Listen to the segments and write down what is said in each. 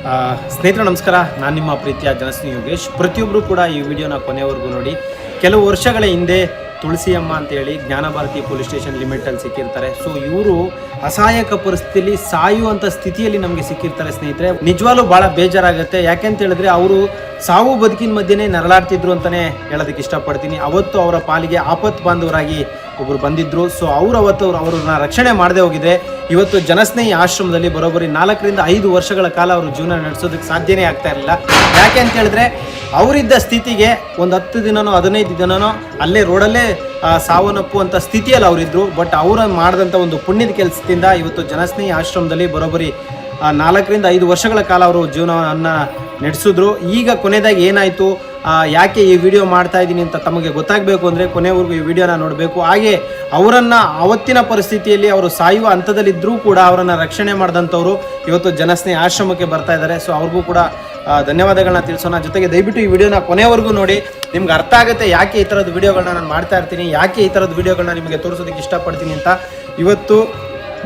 ಸ್ನೇಹಿತರೆ ನಮಸ್ಕಾರ, ನಾನು ನಿಮ್ಮ ಪ್ರೀತಿಯ ಜನಸ್ನೇಹಿ ಯೋಗೇಶ್. ಪ್ರತಿಯೊಬ್ಬರು ಕೂಡ ಈ ವಿಡಿಯೋನ ಕೊನೆವರೆಗೂ ನೋಡಿ. ಕೆಲವು ವರ್ಷಗಳ ಹಿಂದೆ ತುಳಸಿಯಮ್ಮ ಅಂತೇಳಿ ಜ್ಞಾನಭಾರತಿ ಪೊಲೀಸ್ ಸ್ಟೇಷನ್ ಲಿಮಿಟಲ್ಲಿ ಸಿಕ್ಕಿರ್ತಾರೆ. ಸೊ ಇವರು ಅಸಹಾಯಕ ಪರಿಸ್ಥಿತಿಯಲ್ಲಿ ಸಾಯುವಂಥ ಸ್ಥಿತಿಯಲ್ಲಿ ನಮಗೆ ಸಿಕ್ಕಿರ್ತಾರೆ. ಸ್ನೇಹಿತರೆ ನಿಜವಾಗ್ಲೂ ಭಾಳ ಬೇಜಾರಾಗುತ್ತೆ. ಯಾಕೆಂತ ಹೇಳಿದ್ರೆ ಅವರು ಸಾವು ಬದುಕಿನ ಮಧ್ಯೆನೇ ನರಳಾಡ್ತಿದ್ರು ಅಂತಲೇ ಹೇಳೋದಕ್ಕೆ ಇಷ್ಟಪಡ್ತೀನಿ. ಅವತ್ತು ಅವರ ಪಾಲಿಗೆ ಆಪತ್ತು ಬಾಂಧವರಾಗಿ ಒಬ್ಬರು ಬಂದಿದ್ದರು. ಸೊ ಅವರನ್ನ ರಕ್ಷಣೆ ಮಾಡದೆ ಹೋಗಿದ್ರೆ ಇವತ್ತು ಜನಸ್ನೇಹಿ ಆಶ್ರಮದಲ್ಲಿ ಬರೋಬ್ಬರಿ 4 ರಿಂದ 5 ವರ್ಷಗಳ ಕಾಲ ಅವರು ಜೀವನ ನಡೆಸೋದಕ್ಕೆ ಸಾಧ್ಯನೇ ಆಗ್ತಾ ಇರಲಿಲ್ಲ. ಯಾಕೆ ಅಂತ ಹೇಳಿದ್ರೆ ಅವರಿದ್ದ ಸ್ಥಿತಿಗೆ ಒಂದು 10 ದಿನನೋ 15 ದಿನನೋ ಅಲ್ಲೇ ರೋಡಲ್ಲೇ ಸಾವನ್ನಪ್ಪುವಂಥ ಸ್ಥಿತಿಯಲ್ಲಿ ಅವರಿದ್ದರು. ಬಟ್ ಅವರು ಮಾಡಿದಂಥ ಒಂದು ಪುಣ್ಯದ ಕೆಲಸದಿಂದ ಇವತ್ತು ಜನಸ್ನೇಹಿ ಆಶ್ರಮದಲ್ಲಿ ಬರೋಬ್ಬರಿ 4 ರಿಂದ 5 ವರ್ಷಗಳ ಕಾಲ ಅವರು ಜೀವನವನ್ನು ನಡೆಸಿದ್ರು. ಈಗ ಕೊನೆಯದಾಗಿ ಏನಾಯಿತು, ಯಾಕೆ ಈ ವಿಡಿಯೋ ಮಾಡ್ತಾ ಇದ್ದೀನಿ ಅಂತ ತಮಗೆ ಗೊತ್ತಾಗಬೇಕು ಅಂದರೆ ಕೊನೆವರೆಗೂ ಈ ವಿಡಿಯೋನ ನೋಡಬೇಕು. ಹಾಗೆ ಅವರನ್ನು ಅವತ್ತಿನ ಪರಿಸ್ಥಿತಿಯಲ್ಲಿ ಅವರು ಸಾಯುವ ಹಂತದಲ್ಲಿದ್ದರೂ ಕೂಡ ಅವರನ್ನು ರಕ್ಷಣೆ ಮಾಡಿದಂಥವ್ರು ಇವತ್ತು ಜನಸ್ನೇಹಿ ಆಶ್ರಮಕ್ಕೆ ಬರ್ತಾ ಇದ್ದಾರೆ. ಸೊ ಅವ್ರಿಗೂ ಕೂಡ ಧನ್ಯವಾದಗಳನ್ನ ತಿಳಿಸೋಣ. ಜೊತೆಗೆ ದಯವಿಟ್ಟು ಈ ವಿಡಿಯೋನ ಕೊನೆವರೆಗೂ ನೋಡಿ, ನಿಮ್ಗೆ ಅರ್ಥ ಆಗುತ್ತೆ ಯಾಕೆ ಈ ಥರದ ವಿಡಿಯೋಗಳನ್ನ ನಾನು ಮಾಡ್ತಾ ಇರ್ತೀನಿ, ಯಾಕೆ ಈ ಥರದ ವಿಡಿಯೋಗಳನ್ನ ನಿಮಗೆ ತೋರಿಸೋದಕ್ಕೆ ಇಷ್ಟಪಡ್ತೀನಿ ಅಂತ. ಇವತ್ತು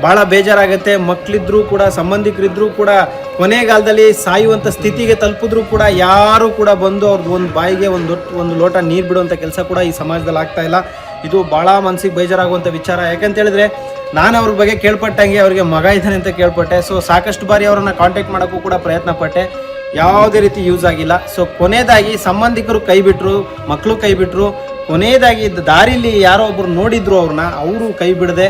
ಭಾಳ ಬೇಜಾರಾಗುತ್ತೆ. ಮಕ್ಕಳಿದ್ರೂ ಕೂಡ ಸಂಬಂಧಿಕರಿದ್ರೂ ಕೂಡ ಕೊನೆಗಾಲದಲ್ಲಿ ಸಾಯುವಂಥ ಸ್ಥಿತಿಗೆ ತಲುಪಿದ್ರೂ ಕೂಡ ಯಾರೂ ಕೂಡ ಬಂದು ಅವ್ರದ್ದು ಒಂದು ಬಾಯಿಗೆ ಒಂದು ಲೋಟ ನೀರು ಬಿಡುವಂಥ ಕೆಲಸ ಕೂಡ ಈ ಸಮಾಜದಲ್ಲಿ ಆಗ್ತಾ ಇಲ್ಲ. ಇದು ಭಾಳ ಮನಸ್ಸಿಗೆ ಬೇಜಾರಾಗುವಂಥ ವಿಚಾರ. ಯಾಕಂತ ಹೇಳಿದ್ರೆ ನಾನು ಅವ್ರ ಬಗ್ಗೆ ಕೇಳ್ಪಟ್ಟಂಗೆ ಅವ್ರಿಗೆ ಮಗ ಇದ್ದಾನೆ ಅಂತ ಕೇಳ್ಪಟ್ಟೆ. ಸೊ ಸಾಕಷ್ಟು ಬಾರಿ ಅವರನ್ನು ಕಾಂಟ್ಯಾಕ್ಟ್ ಮಾಡೋಕ್ಕೂ ಕೂಡ ಪ್ರಯತ್ನ ಪಟ್ಟೆ, ಯಾವುದೇ ರೀತಿ ಯೂಸ್ ಆಗಿಲ್ಲ. ಸೊ ಕೊನೆಯದಾಗಿ ಸಂಬಂಧಿಕರು ಕೈ ಬಿಟ್ಟರು, ಮಕ್ಕಳು ಕೈ ಬಿಟ್ಟರು. ಕೊನೆಯದಾಗಿ ದಾರಿಲಿ ಯಾರೋ ಒಬ್ಬರು ನೋಡಿದ್ರು ಅವ್ರನ್ನ, ಅವರು ಕೈ ಬಿಡದೆ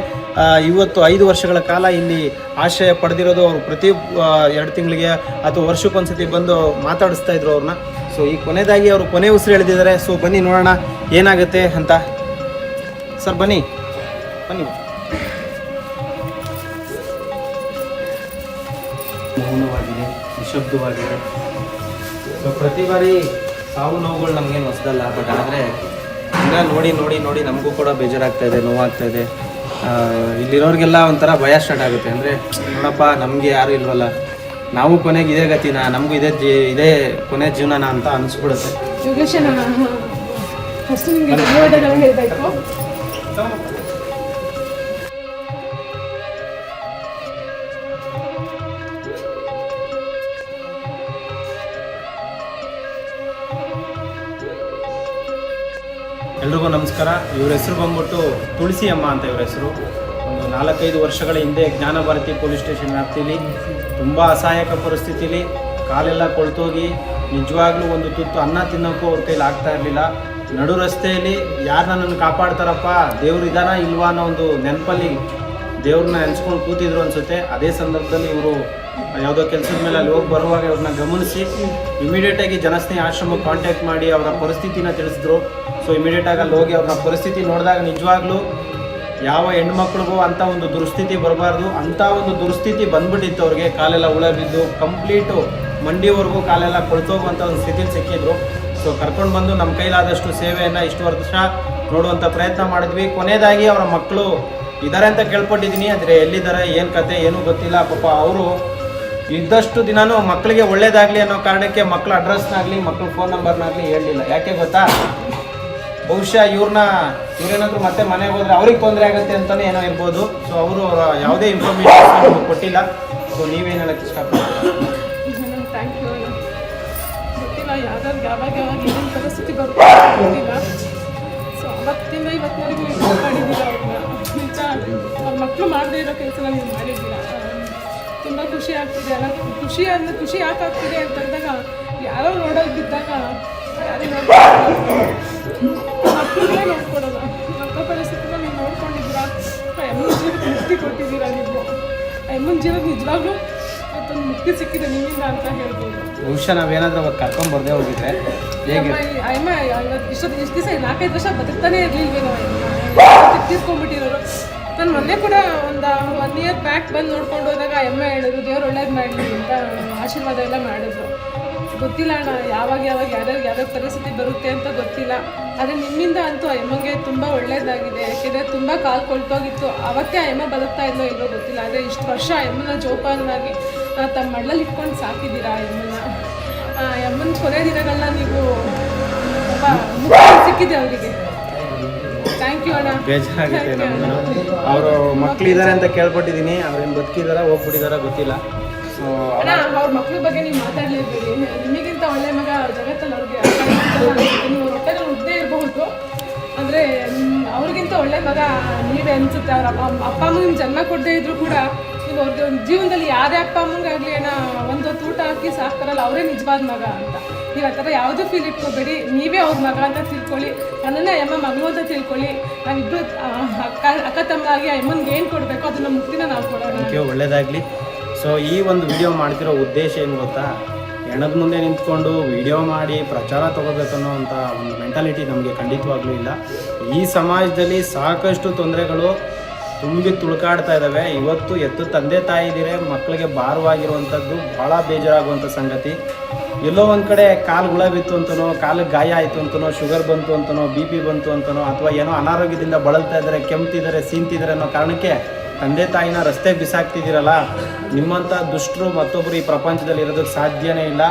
ಇವತ್ತು 5 ವರ್ಷಗಳ ಕಾಲ ಇಲ್ಲಿ ಆಶ್ರಯ ಪಡೆದಿರೋದು. ಅವರು ಪ್ರತಿ 2 ತಿಂಗಳಿಗೆ ಅಥವಾ ವರ್ಷಕ್ಕೊಂದ್ಸತಿ ಬಂದು ಮಾತಾಡಿಸ್ತಾ ಇದ್ರು ಅವ್ರನ್ನ. ಸೊ ಈ ಕೊನೆಯದಾಗಿ ಅವರು ಕೊನೆ ಉಸಿರು ಎಳೆದಿದ್ದಾರೆ. ಸೊ ಬನ್ನಿ ನೋಡೋಣ ಏನಾಗುತ್ತೆ ಅಂತ. ಸರ್ ಬನ್ನಿ ಬನ್ನಿ. ಮೌನವಾಗಿದೆ, ನಿಶಬ್ದವಾಗಿದೆ. ಸೊ ಪ್ರತಿ ಬಾರಿ ಸಾವು ನೋವುಗಳು ನಮಗೇನು ಹೊಸದಲ್ಲ. ಬಟ್ ಆದರೆ ಈಗ ನೋಡಿ ನೋಡಿ ನೋಡಿ ನಮಗೂ ಕೂಡ ಬೇಜಾರಾಗ್ತಾ ಇದೆ, ನೋವಾಗ್ತಾ ಇದೆ. ಇಲ್ಲಿರೋರಿಗೆಲ್ಲ ಒಂಥರ ಭಯ ಸ್ಟಾರ್ಟ್ ಆಗುತ್ತೆ. ಅಂದರೆ ನೋಡಪ್ಪ ನಮಗೆ ಯಾರು ಇಲ್ವಲ್ಲ, ನಾವು ಕೊನೆಗೆ ಇದೇ ಗತಿನ, ನಮಗೂ ಇದೇ ಕೊನೆ ಜೀವನ ಅಂತ ಅನಿಸ್ಬಿಡುತ್ತೆ. ಎಲ್ರಿಗೂ ನಮಸ್ಕಾರ. ಇವ್ರ ಹೆಸರು ಬಂದ್ಬಿಟ್ಟು ತುಳಸಿಯಮ್ಮ ಅಂತ ಇವ್ರ ಹೆಸರು. ಒಂದು 4-5 ವರ್ಷಗಳ ಹಿಂದೆ ಜ್ಞಾನಭಾರತಿ ಪೊಲೀಸ್ ಸ್ಟೇಷನ್ ವ್ಯಾಪ್ತಿಯಲ್ಲಿ ತುಂಬ ಅಸಹಾಯಕ ಪರಿಸ್ಥಿತಿಲಿ ಕಾಲೆಲ್ಲ ಕೊಳ್ತೋಗಿ ನಿಜವಾಗ್ಲೂ ಒಂದು ತುತ್ತು ಅನ್ನ ತಿನ್ನೋಕ್ಕೂ ಅವ್ರ ಕೈಲಿ ಆಗ್ತಾ ಇರಲಿಲ್ಲ. ನಡು ರಸ್ತೆಯಲ್ಲಿ ಯಾರು ನನ್ನನ್ನು ಕಾಪಾಡ್ತಾರಪ್ಪ, ದೇವ್ರು ಇದಾನ ಇಲ್ವಾ ಅನ್ನೋ ಒಂದು ನೆನಪಲ್ಲಿ ದೇವ್ರನ್ನ ನೆನೆಸ್ಕೊಂಡು ಕೂತಿದ್ರು ಅನಿಸುತ್ತೆ. ಅದೇ ಸಂದರ್ಭದಲ್ಲಿ ಇವರು ಯಾವುದೋ ಕೆಲಸದ ಮೇಲೆ ಅಲ್ಲಿ ಹೋಗಿ ಬರುವಾಗ ಇವ್ರನ್ನ ಗಮನಿಸಿ ಇಮಿಡಿಯೇಟಾಗಿ ಜನಸ್ನೇಹಿ ಆಶ್ರಮಕ್ಕೆ ಕಾಂಟ್ಯಾಕ್ಟ್ ಮಾಡಿ ಅವರ ಪರಿಸ್ಥಿತಿನ ತಿಳಿಸಿದ್ರು. ಸೊ ಇಮಿಡಿಯೇಟಾಗಿ ಅಲ್ಲಿ ಹೋಗಿ ಅವ್ರ ಪರಿಸ್ಥಿತಿ ನೋಡಿದಾಗ ನಿಜವಾಗ್ಲೂ ಯಾವ ಹೆಣ್ಮಕ್ಳಿಗೂ ಅಂಥ ಒಂದು ದುರ್ಸ್ಥಿತಿ ಬರಬಾರ್ದು, ಅಂಥ ಒಂದು ದುರ್ಸ್ಥಿತಿ ಬಂದ್ಬಿಟ್ಟಿತ್ತು ಅವ್ರಿಗೆ. ಕಾಲೆಲ್ಲ ಹುಳ ಬಿದ್ದು ಕಂಪ್ಲೀಟು ಮಂಡಿವರೆಗೂ ಕಾಲೆಲ್ಲ ಕೊಳ್ತೋಗುವಂಥ ಒಂದು ಸ್ಥಿತಿಲಿ ಸಿಕ್ಕಿದ್ರು. ಸೊ ಕರ್ಕೊಂಡು ಬಂದು ನಮ್ಮ ಕೈಲಾದಷ್ಟು ಸೇವೆಯನ್ನು ಇಷ್ಟು ವರ್ಷ ನೋಡುವಂಥ ಪ್ರಯತ್ನ ಮಾಡಿದ್ವಿ. ಕೊನೆಯದಾಗಿ ಅವರ ಮಕ್ಕಳು ಇದ್ದಾರೆ ಅಂತ ಕೇಳ್ಪಟ್ಟಿದ್ದೀನಿ, ಆದರೆ ಎಲ್ಲಿದ್ದಾರೆ ಏನು ಕತೆ ಏನೂ ಗೊತ್ತಿಲ್ಲ. ಪಾಪ ಅವರು ಇದ್ದಷ್ಟು ದಿನಾನು ಮಕ್ಕಳಿಗೆ ಒಳ್ಳೇದಾಗಲಿ ಅನ್ನೋ ಕಾರಣಕ್ಕೆ ಮಕ್ಕಳ ಅಡ್ರೆಸ್ನಾಗಲಿ ಮಕ್ಕಳ ಫೋನ್ ನಂಬರ್ನಾಗಲಿ ಹೇಳಲಿಲ್ಲ. ಯಾಕೆ ಗೊತ್ತಾ, ಬಹುಶಃ ಇವ್ರೇನಾದರೂ ಮತ್ತೆ ಮನೆಗೆ ಹೋದರೆ ಅವ್ರಿಗೆ ತೊಂದರೆ ಆಗುತ್ತೆ ಅಂತಲೇ ಏನೋ ಇರ್ಬೋದು. ಸೊ ಅವರು ಯಾವುದೇ ಇನ್ಫಾರ್ಮೇಷನ್ ಕೊಟ್ಟಿಲ್ಲ. ಸೊ ನೀವೇನು ಹೇಳಕ್ಕೆ ಇಷ್ಟಪಡ್ತೀವಿ? Thank you. ಗೊತ್ತಿಲ್ಲ ಯಾವಾಗ ಏನೇನು ಪರಿಸ್ಥಿತಿ ಗೊತ್ತಿಲ್ಲ. ಸೊ ಅವತ್ತಿಂದ ಇವತ್ತಿನವರೆಗೂ ನೀವು ಮಾತಾಡಿದ್ದೀರ ಅವ್ರನ್ನ. ನಿಜ ಅವ್ರ ಮಕ್ಕಳು ಮಾಡದೇ ಇರೋ ಕೆಲಸನ ನೀವು ಮಾಡಿದ್ದೀರ. ತುಂಬ ಖುಷಿ ಆಗ್ತಿದೆ. ಅಲ್ಲ ಖುಷಿ ಯಾಕೆ ಆಗ್ತಿದೆ ಅಂತಂದಾಗ ಯಾರೋ ನೋಡೋದು ಬಿದ್ದಾಗ ಯಾರಿಗೆ ಮಕ್ಕಳನ್ನೇ ನೋಡ್ಕೊಡೋಲ್ಲ. ಮಕ್ಕಳ ಪರಿಸ್ಥಿತಿನ ನೀವು ನೋಡ್ಕೊಂಡಿದ್ದೀರಾ. ಎಮ್ಮನ ಜೀವಕ್ಕೆ ಮುಕ್ತಿ ಕೊಟ್ಟಿದ್ದೀರಾ. ನೀವು ಎಮ್ಮನ ಜೀವಕ್ಕೆ ನಿಜವಾಗ್ಲೂ ಮತ್ತೊಂದು ಮುಕ್ತಿ ಸಿಕ್ಕಿದೆ ನಿಮ್ಮಿಂದ ಅಂತ ಹೇಳ್ಬೋದು. ಬಹುಶಃ ನಾವೇನಾದ್ರೂ ಅವತ್ತು ಕರ್ಕೊಂಡು ಬರ್ದೇ ಹೋಗಿದ್ರೆ ಹೇಗೆ ಅಮ್ಮ ಇಷ್ಟು ದಿವಸ 4-5 ವರ್ಷ ಬದುಕ್ತಾನೆ ಇರಲಿಲ್ವೇನೋ, ತೀರ್ಕೊಂಡ್ಬಿಟ್ಟಿರೋರು. ನಾನು ಮೊನ್ನೆ ಕೂಡ ಒಂದು 1 ಇಯರ್ ಬ್ಯಾಕ್ ಬಂದು ನೋಡ್ಕೊಂಡು ಹೋದಾಗ ಎಮ್ಮ ಹೇಳಿದ್ರು ದೇವ್ರು ಒಳ್ಳೇದು ಮಾಡಲಿ ಅಂತ ಆಶೀರ್ವಾದ ಎಲ್ಲ ಮಾಡಿದ್ರು. ಗೊತ್ತಿಲ್ಲ ಅಣ್ಣ ಯಾವಾಗ ಯಾವ್ಯಾವ ಪರಿಸ್ಥಿತಿ ಬರುತ್ತೆ ಅಂತ ಗೊತ್ತಿಲ್ಲ. ಆದರೆ ನಿಮ್ಮಿಂದ ಅಂತೂ ಆ ಎಮ್ಮಗೆ ತುಂಬ ಒಳ್ಳೇದಾಗಿದೆ. ಯಾಕೆಂದರೆ ತುಂಬ ಕಾಲು ಕೊಳ್ತೋಗಿತ್ತು. ಅವತ್ತೇ ಆ ಎಮ್ಮ ಬದುಕ್ತಾ ಇಲ್ಲೋ ಇಲ್ಲೋ ಗೊತ್ತಿಲ್ಲ. ಆದರೆ ಇಷ್ಟು ವರ್ಷ ಆ ಎಮ್ಮನ ಜೋಪಾನವಾಗಿ ತಮ್ಮ ಮಡ್ಲಲ್ಲಿ ಇಟ್ಕೊಂಡು ಸಾಕಿದ್ದೀರಾ ಆ ಎಮ್ಮನ. ಆ ಎಮ್ಮನ ಕೊನೆ ದಿನಗಳನ್ನ ನೀವು ಸಿಕ್ಕಿದೆ ಅವರಿಗೆ. ಥ್ಯಾಂಕ್ ಯು ಅಣ್ಣ. ಬೇಜಾರಾಗುತ್ತೆ ನಮಗೂ. ಅವರು ಮಕ್ಕಳಿದ್ದಾರೆ ಅಂತ ಕೇಳ್ಪಟ್ಟಿದ್ದೀನಿ. ಅವ್ರೇನು ಬದುಕಿದಾರ ಹೋಗ್ಬಿಟ್ಟಿದಾರ ಗೊತ್ತಿಲ್ಲ. ಸೊ ಅಣ್ಣ ಅವ್ರ ಮಕ್ಳ ಬಗ್ಗೆ ನೀವು ಮಾತಾಡ್ಲೇಬೇಡಿ. ನಿಮಗಿಂತ ಒಳ್ಳೆ ಮಗ ಜಗತ್ತಲ್ಲಿ ಅವ್ರಿಗೆ ನೀವು ಹೊಟ್ಟೆಗಳು ಉದ್ದೇ ಇರಬಹುದು, ಅಂದರೆ ಅವ್ರಿಗಿಂತ ಒಳ್ಳೆ ಮಗ ನೀವೇ ಅನ್ಸುತ್ತೆ. ಅವ್ರ ಅಪ್ಪ ಅಮ್ಮನ ಜನ್ಮ ಕೊಡದೇ ಇದ್ರು ಕೂಡ ನೀವು ಅವ್ರಿಗೆ ಒಂದು ಜೀವನದಲ್ಲಿ ಯಾರೇ ಅಪ್ಪ ಅಮ್ಮಂಗಾಗಲಿ ಏನೋ ಒಂದು ಹೊತ್ತು ಊಟ ಹಾಕಿ ಸಾಕ್ತಾರಲ್ಲ ಅವರೇ ನಿಜವಾದ ಮಗ ಅಂತ. ನೀವು ಆ ಥರ ಯಾವುದೂ ಫೀಲ್ ಇಟ್ಕೋಬೇಡಿ, ನೀವೇ ಅವ್ರ ಮಗ ಅಂತ ತಿಳ್ಕೊಳ್ಳಿ. ನನ್ನನ್ನೇ ಅಮ್ಮ ಮಗಳು ಅಂತ ತಿಳ್ಕೊಳ್ಳಿ. ನಾವಿಬ್ಬರು ಅಕ್ಕ ತಮ್ಮ ಆಗಿ ಅಮ್ಮನಿಗೆ ಏನು ಕೊಡಬೇಕು ಅದನ್ನ ಮುಕ್ತಿನ ನಾವು ಕೊಡೋಣ. ಒಳ್ಳೇದಾಗಲಿ. ಸೊ ಈ ಒಂದು ವಿಡಿಯೋ ಮಾಡ್ತಿರೋ ಉದ್ದೇಶ ಏನು ಗೊತ್ತಾ, ಹೆಣದ ಮುಂದೆ ನಿಂತ್ಕೊಂಡು ವಿಡಿಯೋ ಮಾಡಿ ಪ್ರಚಾರ ತೊಗೋಬೇಕನ್ನೋ ಅಂಥ ಒಂದು ಮೆಂಟಾಲಿಟಿ ನಮಗೆ ಖಂಡಿತವಾಗ್ಲೂ ಇಲ್ಲ. ಈ ಸಮಾಜದಲ್ಲಿ ಸಾಕಷ್ಟು ತೊಂದರೆಗಳು ತುಂಬಿ ತುಳ್ಕಾಡ್ತಾ ಇದ್ದಾವೆ. ಇವತ್ತು ಎತ್ತು ತಂದೆ ತಾಯಿದಿರೇ ಮಕ್ಕಳಿಗೆ ಭಾರವಾಗಿರುವಂಥದ್ದು ಭಾಳ ಬೇಜಾರಾಗುವಂಥ ಸಂಗತಿ. ಎಲ್ಲೋ ಒಂದು ಕಡೆ ಕಾಲು ಹುಳ ಬಿತ್ತು ಅಂತನೋ, ಕಾಲಿಗೆ ಗಾಯ ಆಯಿತು ಅಂತನೋ, ಶುಗರ್ ಬಂತು ಅಂತನೋ, BP ಬಂತು ಅಂತನೋ, ಅಥವಾ ಏನೋ ಅನಾರೋಗ್ಯದಿಂದ ಬಳಲ್ತಾ ಇದ್ದಾರೆ, ಕೆಮ್ತಿದ್ದಾರೆ, ಸೀಂತಿದ್ದಾರೆ ಅನ್ನೋ ಕಾರಣಕ್ಕೆ ತಂದೆ ತಾಯಿನ ರಸ್ತೆಗೆ ಬಿಸಾಕ್ತಿದ್ದೀರಲ್ಲ, ನಿಮ್ಮಂಥ ದುಷ್ಟರು ಮತ್ತೊಬ್ಬರು ಈ ಪ್ರಪಂಚದಲ್ಲಿ ಇರೋದಕ್ಕೆ ಸಾಧ್ಯನೇ ಇಲ್ಲ.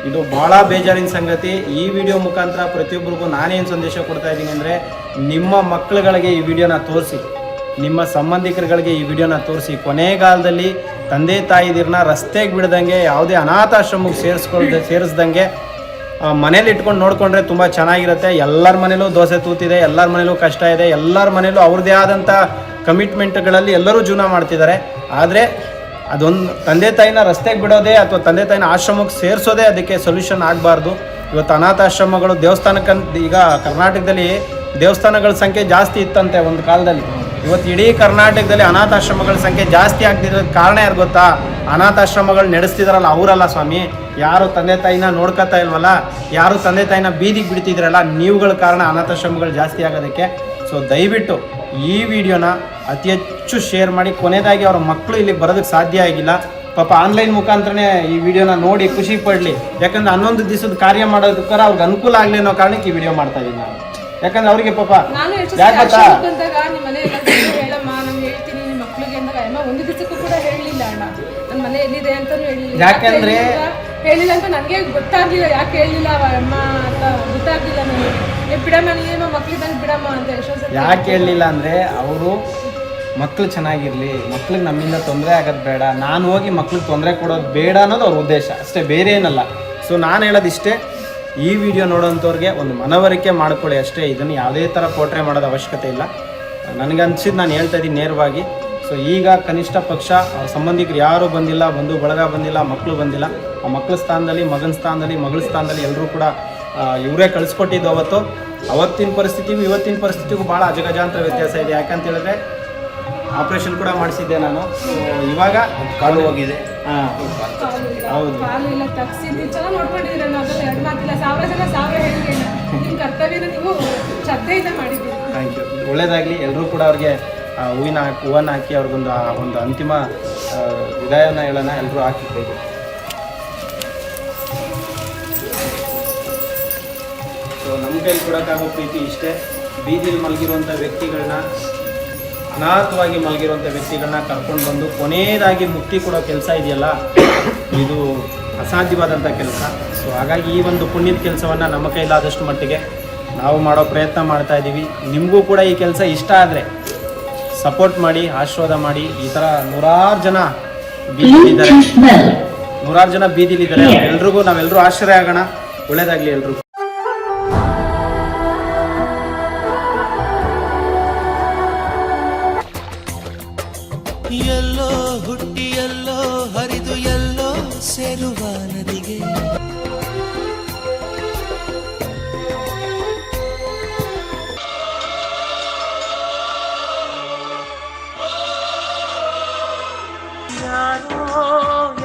ಇದು ಭಾಳ ಬೇಜಾರಿನ ಸಂಗತಿ. ಈ ವಿಡಿಯೋ ಮುಖಾಂತರ ಪ್ರತಿಯೊಬ್ಬರಿಗೂ ನಾನೇನು ಸಂದೇಶ ಕೊಡ್ತಾ ಇದ್ದೀನಿ ಅಂದರೆ, ನಿಮ್ಮ ಮಕ್ಕಳುಗಳಿಗೆ ಈ ವಿಡಿಯೋನ ತೋರಿಸಿ, ನಿಮ್ಮ ಸಂಬಂಧಿಕರುಗಳಿಗೆ ಈ ವಿಡಿಯೋನ ತೋರಿಸಿ. ಕೊನೆಗಾಲದಲ್ಲಿ ತಂದೆ ತಾಯಿದಿರನ್ನ ರಸ್ತೆಗೆ ಬಿಡ್ದಂಗೆ, ಯಾವುದೇ ಅನಾಥಾಶ್ರಮಕ್ಕೆ ಸೇರಿಸ್ದಂಗೆ ಮನೇಲಿ ಇಟ್ಕೊಂಡು ನೋಡಿಕೊಂಡ್ರೆ ತುಂಬ ಚೆನ್ನಾಗಿರುತ್ತೆ. ಎಲ್ಲರ ಮನೇಲೂ ದೋಸೆ ತೂತಿದೆ, ಎಲ್ಲರ ಮನೇಲೂ ಕಷ್ಟ ಇದೆ, ಎಲ್ಲರ ಮನೇಲೂ ಅವ್ರದ್ದೇ ಆದಂಥ ಕಮಿಟ್ಮೆಂಟ್ಗಳಲ್ಲಿ ಎಲ್ಲರೂ ಜೀವನ ಮಾಡ್ತಿದ್ದಾರೆ. ಆದರೆ ಅದೊಂದು ತಂದೆ ತಾಯಿನ ರಸ್ತೆಗೆ ಬಿಡೋದೇ ಅಥವಾ ತಂದೆ ತಾಯಿನ ಆಶ್ರಮಕ್ಕೆ ಸೇರಿಸೋದೇ ಅದಕ್ಕೆ ಸೊಲ್ಯೂಷನ್ ಆಗಬಾರ್ದು. ಇವತ್ತು ಅನಾಥಾಶ್ರಮಗಳು ದೇವಸ್ಥಾನಕ್ಕೆ ಈಗ ಕರ್ನಾಟಕದಲ್ಲಿ ದೇವಸ್ಥಾನಗಳ ಸಂಖ್ಯೆ ಜಾಸ್ತಿ ಇತ್ತಂತೆ ಒಂದು ಕಾಲದಲ್ಲಿ. ಇವತ್ತು ಇಡೀ ಕರ್ನಾಟಕದಲ್ಲಿ ಅನಾಥಾಶ್ರಮಗಳ ಸಂಖ್ಯೆ ಜಾಸ್ತಿ ಆಗ್ತಿರೋದಕ್ಕೆ ಕಾರಣ ಯಾರು ಗೊತ್ತಾ? ಅನಾಥಾಶ್ರಮಗಳು ನಡೆಸ್ತಿದಾರಲ್ಲ ಅವರಲ್ಲ ಸ್ವಾಮಿ. ಯಾರು ತಂದೆ ತಾಯಿನ ನೋಡ್ಕೊತಾ ಇಲ್ವಲ್ಲ, ಯಾರು ತಂದೆ ತಾಯಿನ ಬೀದಿಗೆ ಬಿಡ್ತಿದ್ರಲ್ಲ, ನೀವುಗಳ ಕಾರಣ ಅನಾಥಾಶ್ರಮಗಳು ಜಾಸ್ತಿ ಆಗೋದಕ್ಕೆ. ಸೊ ದಯವಿಟ್ಟು ಈ ವಿಡಿಯೋನ ಅತಿ ಹೆಚ್ಚು ಶೇರ್ ಮಾಡಿ. ಕೊನೆಯದಾಗಿ ಅವ್ರ ಮಕ್ಕಳು ಇಲ್ಲಿಗೆ ಬರೋದಕ್ಕೆ ಸಾಧ್ಯ ಆಗಿಲ್ಲ, ಪಾಪ ಆನ್ಲೈನ್ ಮುಖಾಂತರನೇ ಈ ವಿಡಿಯೋನ ನೋಡಿ ಖುಷಿ ಪಡಲಿ. ಯಾಕಂದ್ರೆ 11 ದಿವಸದ ಕಾರ್ಯ ಮಾಡೋದಕ್ಕಾರ ಅವ್ರಿಗೆ ಅನುಕೂಲ ಆಗಲಿ ಅನ್ನೋ ಕಾರಣಕ್ಕೆ ಈ ವಿಡಿಯೋ ಮಾಡ್ತಾ ಇದ್ದೀನಿ ನಾನು. ಯಾಕಂದ್ರೆ ಅವ್ರಿಗೆ ಪಾಪ ಹೇಳಮ್ಮ ನಾನು ಹೇಳ್ತೀನಿ ನಿಮ್ಮ ಮಕ್ಳಿಗೆ ಅಂದಾಗ ಅಮ್ಮ ಒಂದು ದಿವಸಕ್ಕೂ ಕೂಡ ಹೇಳಲಿಲ್ಲ ಅಣ್ಣ, ನನ್ನ ಮನೆ ಎಲ್ಲಿದೆ ಅಂತಾನು ಹೇಳಿಲ್ಲ. ಯಾಕಂದ್ರೆ ಹೇಳಿಲ್ಲ ಅಂತ ನನಗೆ ಗೊತ್ತಾಗ್ಲಿಲ್ಲ, ಯಾಕೆ ಹೇಳಿಲ್ಲ ಅಮ್ಮ ಅಂತ ಗೊತ್ತಾಗ್ಲಿಲ್ಲ ನನಗೆ. ಬಿಡಮ್ಮ ನೀನೇನೋ ಮಕ್ಳಿದಂಗೆ ಬಿಡಮ್ಮ ಅಂತ ಎಷ್ಟೋ ಯಾಕೆ ಹೇಳಲಿಲ್ಲ ಅಂದರೆ, ಅವರು ಮಕ್ಕಳು ಚೆನ್ನಾಗಿರಲಿ, ಮಕ್ಳಿಗೆ ನಮ್ಮಿಂದ ತೊಂದರೆ ಆಗೋದು ಬೇಡ, ನಾನು ಹೋಗಿ ಮಕ್ಳಿಗೆ ತೊಂದರೆ ಕೊಡೋದು ಬೇಡ ಅನ್ನೋದು ಅವ್ರ ಉದ್ದೇಶ ಅಷ್ಟೇ, ಬೇರೆ ಏನಲ್ಲ. ಸೊ ನಾನು ಹೇಳೋದಿಷ್ಟೇ, ಈ ವಿಡಿಯೋ ನೋಡೋಂಥವ್ರಿಗೆ ಒಂದು ಮನವರಿಕೆ ಮಾಡ್ಕೊಳ್ಳಿ ಅಷ್ಟೇ. ಇದನ್ನು ಯಾವುದೇ ಥರ ಪೋಟ್ರೆ ಮಾಡೋದು ಅವಶ್ಯಕತೆ ಇಲ್ಲ. ನನಗನ್ಸಿದ್ದು ನಾನು ಹೇಳ್ತಾ ಇದ್ದೀನಿ ನೇರವಾಗಿ. ಸೊ ಈಗ ಕನಿಷ್ಠ ಪಕ್ಷ ಸಂಬಂಧಿಕರು ಯಾರೂ ಬಂದಿಲ್ಲ, ಬಂಧು ಬಳಗ ಬಂದಿಲ್ಲ, ಮಕ್ಕಳು ಬಂದಿಲ್ಲ. ಆ ಮಕ್ಕಳ ಸ್ಥಾನದಲ್ಲಿ, ಮಗನ ಸ್ಥಾನದಲ್ಲಿ, ಮಗಳ ಸ್ಥಾನದಲ್ಲಿ ಎಲ್ಲರೂ ಕೂಡ ಇವರೇ ಕಳಿಸ್ಕೊಟ್ಟಿದ್ದು. ಅವತ್ತಿನ ಪರಿಸ್ಥಿತಿಗೂ ಇವತ್ತಿನ ಪರಿಸ್ಥಿತಿಗೂ ಭಾಳ ಅಜಗಜಾಂತರ ವ್ಯತ್ಯಾಸ ಇದೆ. ಯಾಕಂತ ಹೇಳಿದ್ರೆ ಆಪ್ರೇಷನ್ ಕೂಡ ಮಾಡಿಸಿದ್ದೆ ನಾನು. ಇವಾಗ ಕಾಲು ಹೋಗಿದೆ. ಹೌದು, ಕಾಲು ಇಲ್ಲ ತಗ್ಸಿದ್ದು ಚೆನ್ನಾಗಿ ನೋಡ್ಕೊಂಡಿದ್ದೀರ. ಅದರಲ್ಲಿ ಎರಡು ಮಾತಿಲ್ಲ. 1000 ಜನ 1000 ಹೇಳಿಲ್ಲ. ನಿಮ್ಮ ಕರ್ತವ್ಯನ ನೀವು ಶ್ರದ್ಧೆಯಿಂದ ಮಾಡಿದ್ದೀರಿ. Thank you. ಒಳ್ಳೇದಾಗಲಿ. ಎಲ್ಲರೂ ಕೂಡ ಅವ್ರಿಗೆ ಹೂವನ್ನು ಹಾಕಿ ಅವ್ರಿಗೊಂದು ಒಂದು ಅಂತಿಮ ವಿದಾಯನ ಹೇಳೋಣ. ಎಲ್ಲರೂ ಹಾಕಿದ್ದೇವೆ. ಸೊ ನಮ್ಮ ಕೈಲಿ ಕೊಡೋಕ್ಕಾಗೋ ಪ್ರೀತಿ ಇಷ್ಟೇ. ಬೀದಿಲಿ ಮಲಗಿರುವಂಥ ವ್ಯಕ್ತಿಗಳನ್ನ, ಅನಾಥವಾಗಿ ಮಲಗಿರುವಂಥ ವ್ಯಕ್ತಿಗಳನ್ನ ಕರ್ಕೊಂಡು ಬಂದು ಕೊನೆಯದಾಗಿ ಮುಕ್ತಿ ಕೊಡೋ ಕೆಲಸ ಇದೆಯಲ್ಲ, ಇದು ಅಸಾಧ್ಯವಾದಂಥ ಕೆಲಸ. ಸೊ ಹಾಗಾಗಿ ಈ ಒಂದು ಪುಣ್ಯದ ಕೆಲಸವನ್ನು ನಮ್ಮ ಕೈಲಾದಷ್ಟು ಮಟ್ಟಿಗೆ ನಾವು ಮಾಡೋ ಪ್ರಯತ್ನ ಮಾಡ್ತಾ ಇದ್ದೀವಿ. ನಿಮಗೂ ಕೂಡ ಈ ಕೆಲಸ ಇಷ್ಟ ಆದರೆ ಸಪೋರ್ಟ್ ಮಾಡಿ, ಆಶೀರ್ವಾದ ಮಾಡಿ. ಈ ಥರ ನೂರಾರು ಜನ ಬೀದಿಲಿದ್ದಾರೆ. ಎಲ್ರಿಗೂ ನಾವೆಲ್ಲರೂ ಆಶ್ರಯ ಆಗೋಣ. ಒಳ್ಳೇದಾಗಲಿ ಎಲ್ರಿಗೂ. ಎಲ್ಲೋ ಹುಟ್ಟಿ ಎಲ್ಲೋ ಹರಿದು ಎಲ್ಲೋ ಸೇರುವ ನದಿಗೆ ಯಾರೋ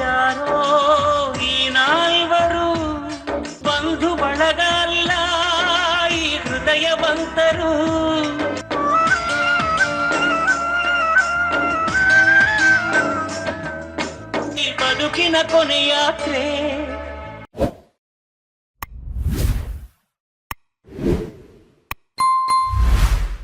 ಯಾರೋ ಈ ನಾಲ್ವರು ಬಂಧು ಬಳಗಲ್ಲ, ಈ ಹೃದಯವಂತರು. ಬದುಕಿನ ಕೊನೆ ಯಾತ್ರೆ